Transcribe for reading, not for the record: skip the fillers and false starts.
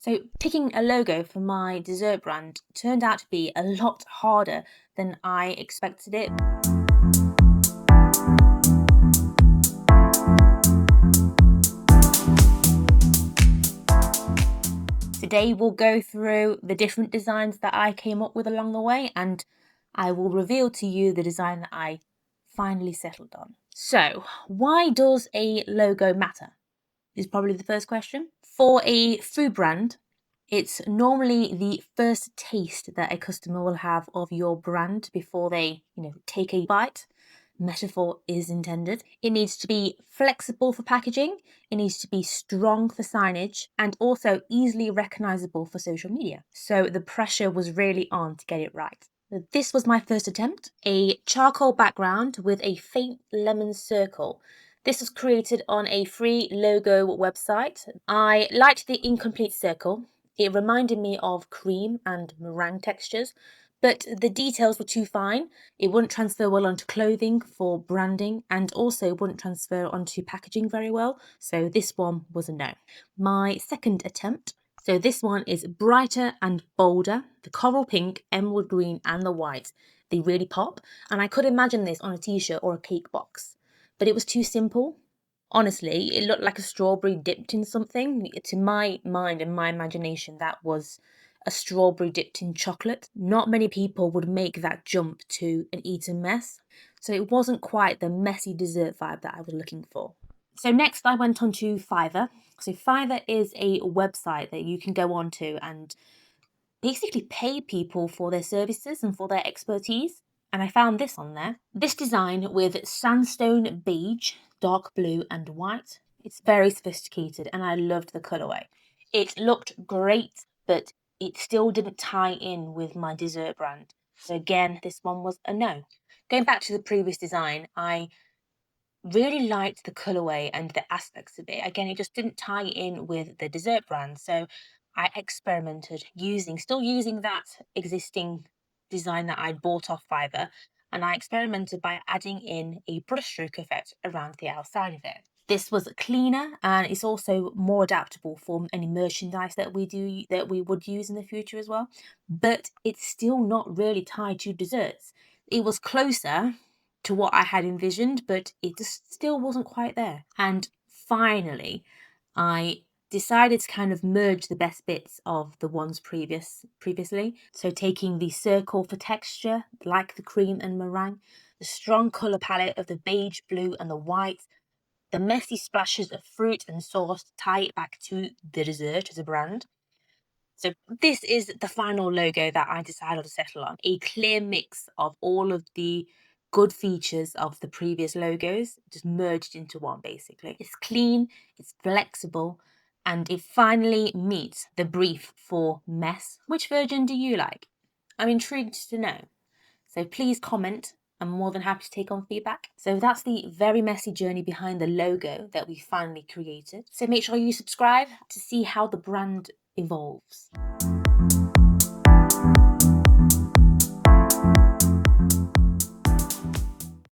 So picking a logo for my dessert brand turned out to be a lot harder than I expected it. Today we'll go through the different designs that I came up with along the way, and I will reveal to you the design that I finally settled on. So, why does a logo matter? Is probably the first question. For a food brand, it's normally the first taste that a customer will have of your brand before they, take a bite. Metaphor is intended. It needs to be flexible for packaging, it needs to be strong for signage, and also easily recognizable for social media. So the pressure was really on to get it right. This was my first attempt, a charcoal background with a faint lemon circle. This was created on a free logo website. I liked the incomplete circle. It reminded me of cream and meringue textures, but the details were too fine. It wouldn't transfer well onto clothing for branding, and also wouldn't transfer onto packaging very well. So this one was a no. My second attempt. So this one is brighter and bolder. The coral pink, emerald green, and the white. They really pop. And I could imagine this on a t-shirt or a cake box. But it was too simple. Honestly, it looked like a strawberry dipped in something. To my mind and my imagination, that was a strawberry dipped in chocolate. Not many people would make that jump to an eaten mess. So it wasn't quite the messy dessert vibe that I was looking for. So next I went on to Fiverr. So Fiverr is a website that you can go onto and basically pay people for their services and for their expertise. And I found this on there. This design with sandstone beige, dark blue and white. It's very sophisticated and I loved the colourway. It looked great, but it still didn't tie in with my dessert brand. So again, this one was a no. Going back to the previous design, I really liked the colourway and the aspects of it. Again, it just didn't tie in with the dessert brand. So I experimented still using that existing design that I'd bought off Fiverr. And I experimented by adding in a brushstroke effect around the outside of it. This was cleaner and it's also more adaptable for any merchandise that we would use in the future as well. But it's still not really tied to desserts. It was closer to what I had envisioned, but it just still wasn't quite there. And finally, I decided to kind of merge the best bits of the ones previously. So taking the circle for texture, like the cream and meringue, the strong colour palette of the beige, blue and the white, the messy splashes of fruit and sauce to tie it back to the dessert as a brand. So this is the final logo that I decided to settle on. A clear mix of all of the good features of the previous logos, just merged into one basically. It's clean, it's flexible, and it finally meets the brief for mess. Which version do you like? I'm intrigued to know. So please comment. I'm more than happy to take on feedback. So that's the very messy journey behind the logo that we finally created. So make sure you subscribe to see how the brand evolves.